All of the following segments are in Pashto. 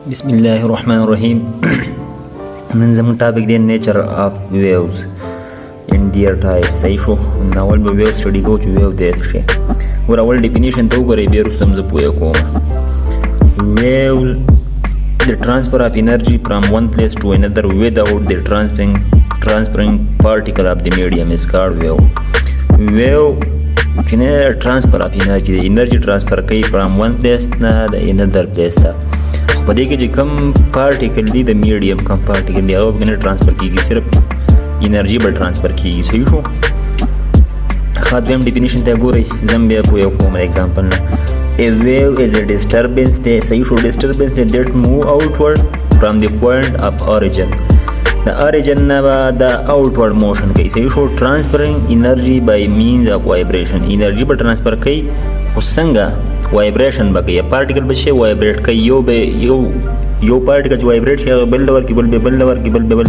بسم الله الرحمن الرحیم. نن زموږ ټاپک دی نیچر اف ویوز ان ډیر ټایپ. صحیح شو. ناول به ویو سټډي کوو چې ویو دی څه شی. ور اول ډیفینیشن ته وګورئ بیا وروسته هم زه پوهه کوم. Waves, the transfer of energy from one place to another without the transferring particle of the medium is called wave. Wave چې نه transfer of energy transfer کوي from one place نه the another place ته. په دې کې چې کوم پارټیکل دی د میډیم کوم پارټیکل دی هغه نه ترانسفر کیږي، صرف انرژي به ترانسفر کیږي. صحیح شو. ښه دویم ډیفینیشن ته ګورئ، زه هم بیا پوهه کوم ایگزامپل نه. A wave is a disturbance صحیح شو disturbance that move outward from the point of origin. The origin نه به د outward motion کوي. صحیح شو. transferring energy by means of vibration. انرژي به ترانسفر کوي خو څنګه؟ وایبریشن به کوي. پارټیکل به شي وایبریټ کوي. یو پارټیکل چې وایبریټ شي بل ډول کې بل ډول کې بل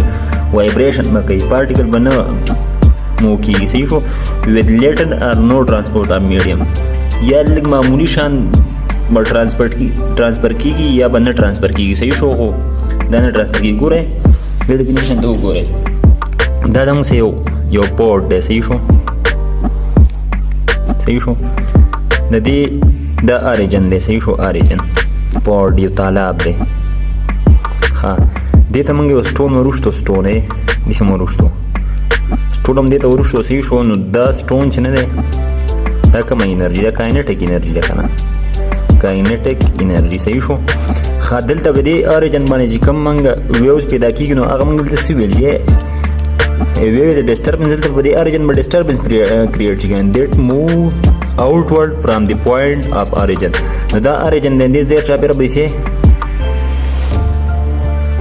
وایبریشن به کوي. پارټیکل به نه مو کیږي. صحیح شو. with little or no transport of medium. یا لږ معمولی شان به ترانسفر کیږي یا به نه ترانسفر کیږي. صحیح شو. خو دا نه ترانسفر کیږي. ګورئ دې ډیفینیشن ته وګورئ. دا زموږ یو پورټ دی. صحیح شو. د دې دا اریجن دی. صحیح شو. اریجن پورټ یو تالاب دی. ښه دې ته موږ یو سټون وروښتو. سټون یې داسې مو وروښتو. سټون هم دې ته وروښتو. صحیح شو. نو دا سټون چې نه دی دا کومه انرژي ده؟ کاینټیک انرژي ده که نه؟ کاینټیک انرژي. صحیح شو. ښه دلته به دې اریجن باندې چې کوم موږ ویوز پیدا کېږي نو هغه موږ دلته څه ویل چې ویو از ډسټربنس. دلته په دې اریجن به ډسټربنس کریټ کېږي دیټ مووز outward from the point of origin. نو دا اریجن د دې ځای چاپېره به یې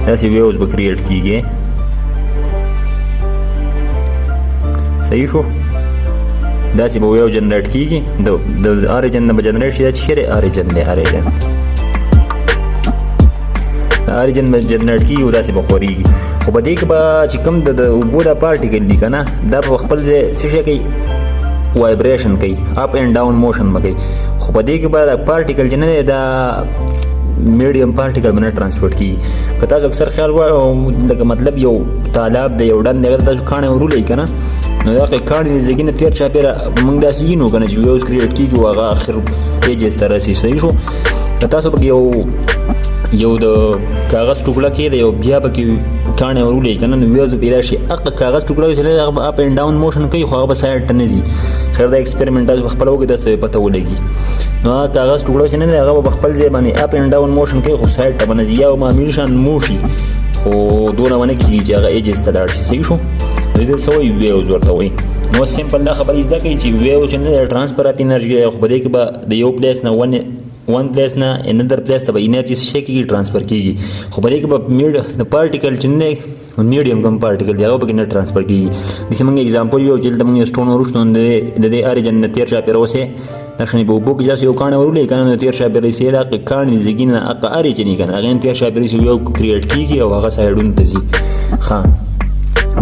داسې ویوز به کریټ کېږي. صحیح شو. داسې به ویو جنریټ کېږي. د اریجن نه به جنریټ شي. دا چې شی اریجن دی. اریجن اریجن به جنریټ کېږي او داسې به خورېږي. خو په دې کې به چې کوم د اوبو دا پارټیکل دي که نه دا په خپل ځای څه شی کوي؟ وایبریشن کوي. اپ اینډ ډاون موشن به کوي. خو په دې کې به دا پارټیکل چې نه دی دا میډیم پارټیکل به نه ترانسفر کېږي. که تاسو اکثر خیال لکه مطلب یو تالاب دی یو ډنډ دی هغه ته تاسو کاڼی ورولئ که نه نو دغه کاڼي د زیږي نه تېر چاپېره موږ داسې وینو که نه چې ویوز کریټ کېږي او هغه اخر ایجز ته رسي. صحیح شو. که تاسو پکې یو د کاغذ ټوکړه کېږي یو بیا پکې کاڼی ورولئ که نه نو ویوز پیدا شي. هغه کاغذ ټوکړه چې دی هغه به اپ اینډ ډاون موشن کوي خو هغه به سایډ ته نه ځي. خیر دا ایکسپریمنټ تاسو پخپله وکړئ تاسو ته پته ولګي. نو هغه کاغذ ټوکړه چې نه دی هغه به په خپل ځای باندې اپ اینډ ډاون موشن کوي خو سایډ ته به نه ځي. یا معمولي شان مو شي خو دونه ونه کېږي چې هغه ایجز ته لاړ شي. صحیح شو. نو دې څه وایي؟ ویوز ورته وایي. نو سمپل دا خبرې زده کړئ چې ویو چې نه دی ټرانسفر اف انرژي دی خو په دې کې به د یو پلیس نه ون پلیس نه اندر پلیس ته به انرژي څه شی کېږي؟ ټرانسفر کېږي. خو په دې کې به د پارټیکل چې نه دی میډیم کوم پارټیکل دی هغه پکې نه ترانسفر کېږي. داسې موږ ایگزامپل یو چې دلته موږ یو سټون وروښتو نو د دې اریجن نه تېر چاپېره اوسې دا شانې په اوبو کې داسې یو کاڼی ورولئ که نه نو تېر چاپېره یې د هغې کاڼي زیږي نه هغه اریجن یې که نه هغې نه تېر چاپېره یې یو کریټ کېږي او هغه سایډونو ته ځي. ښه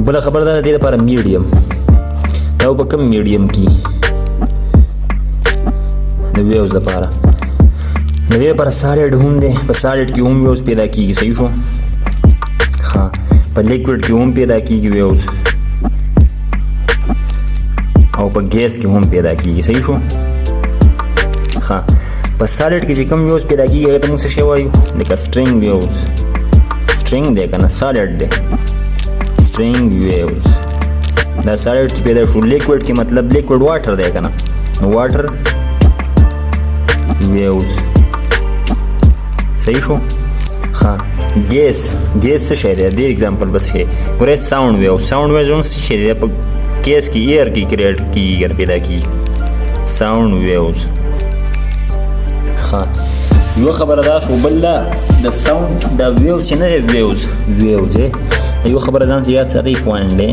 بله خبره ده د دې لپاره میډیم دا په کوم میډیم کې د ویوز لپاره د دې لپاره سالډ هم دی. په سالډ کې هم ویوز پیدا کېږي. صحیح شو. ښه په لیکوډ کې هم پیدا کېږي ویوز او په ګیس کې هم پیدا کېږي. صحیح شو. ښه په سالډ کې چې کوم ویوز پیدا کېږي هغه ته موږ څه شی وایو؟ لکه سټرینګ ویوز. سټرینګ دی که نه سالډ دی. سټرینګ ویوز دا سالډ کې پیدا شو. لیکوډ کې مطلب لیکوډ واټر دی که نه نو واټر ویوز. صحیح شو. ښه ګیس څه شی دی؟ دې ایگزامپل بس ښیي. ګورئ ساوند ویوز. ساوند ویوز هم څه شی دی؟ په ګیس کې ایر کې کریټ کېږي پیدا کېږي. ساوند ویوز. ښه یوه خبره دا شو. بل دا د ساوند دا ویوز چې نه دی ویوز یوه خبره ځان سره یاد ساتئ پوینټ دی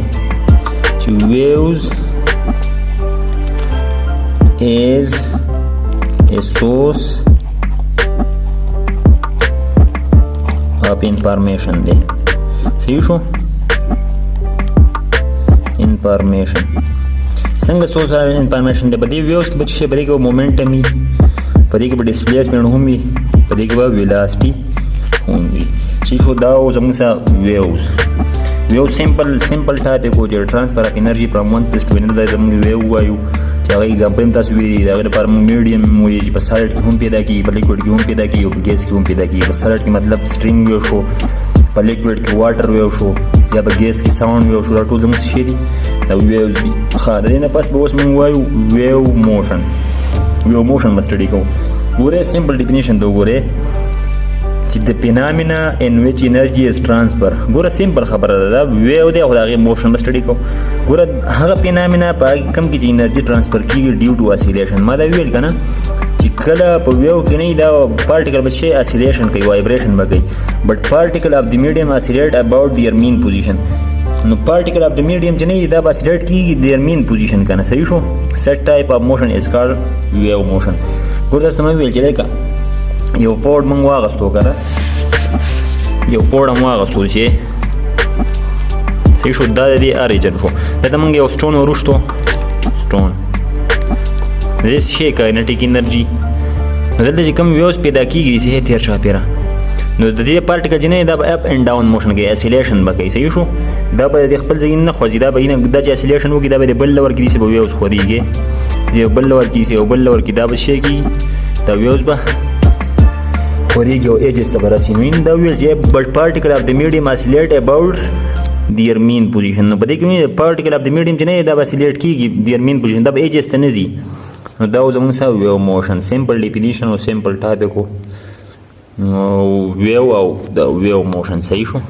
چې ویوز is a source of information دی. صحیح شو. انفارمیشن څنګه سورس اف انفارمیشن دی؟ په دې ویوز کې به څه په مومنټم وي، په دې کې به ډسپلیسمنټ هم وي، په دې کې به ویلاسټي only. چې شو دا زموږ سره ویو سمپل ټاپک و چې ټرانسفر اف انرژي فرام ون پلیس ټو انذر زموږ ویو وایو چې هغه اگزامپل هم تاسو ویلي د هغې لپاره موږ میډیم وایي چې په سالډ کې هم پیدا کېږي په لیکوډ کې هم پیدا کېږي او په ګیس کې هم پیدا کېږي په سالډ کې مطلب سټرینګ ویو شو په لیکوډ کې واټر ویو شو یا په ګیس کې ساوند ویو شو دا ټول زموږ څه شی دي دا ویوز دي ښه د دې نه پس به اوس موږ وایو ویو موشن به سټډي کوو ګورئ سمپل ډیفینیشن ته وګورئ چې د فینامنا ان ویچ انرژي از ټرانسفر ګوره سمپل خبره ده دا ویو دی او د هغې موشن به سټډي کوو ګوره هغه فینامنا په هغې کم کې چې انرژي ټرانسفر کېږي ډیو ټو اسیلیشن ما دا ویل که نه چې کله په ویو کې نه دا پارټیکل به شی اسیلیشن کوي وایبریشن به کوي بټ پارټیکل اف د میډیم اسیلیټ اباؤټ دیئر مین پوزیشن نو پارټیکل اف د میډیم چې نه دا به اسیلیټ کېږي دیئر مین پوزیشن که نه صحیح شو سیټ ټایپ اف موشن از کالډ ویو موشن ګوره تاسو ته مې ویل چې لکه یو پوډ موږ واغستو که نه یو پوډ هم واغستو چې صحیح شو دا د دې اریجن شو دلته موږ یو سټون وروشتو سټون د دې څه شی کاینټیک انرژي نو دلته چې کوم ویوز پیدا کېږي داسې تېر چاپېره نو د دې پارټیکل چې نه دا به اپ اینډ ډاون موشن کوي اسیلیشن به کوي صحیح شو دا به د خپل ځای نه خوځي دا به دا چې اسیلیشن وکړي دا به د بل لور کې داسې به ویوز خورېږي د بل لور کې داسې او بل لور کې دا به شی کېږي دا ویوز به خورېږي او ایجز ته به رسي نو دا ویل چې بټ پارټیکل اف د میډیم اسیلیټ اباؤټ دیئر مین پوزیشن نو په دې کې پارټیکل اف د میډیم چې نه دا به اسیلیټ کېږي دیئر مین پوزیشن دا به ایجز ته نه ځي نو دا زموږ سره ویو موشن سمپل ډیفینیشن او سمپل ټاپک و ویو او د ویو موشن صحیح شو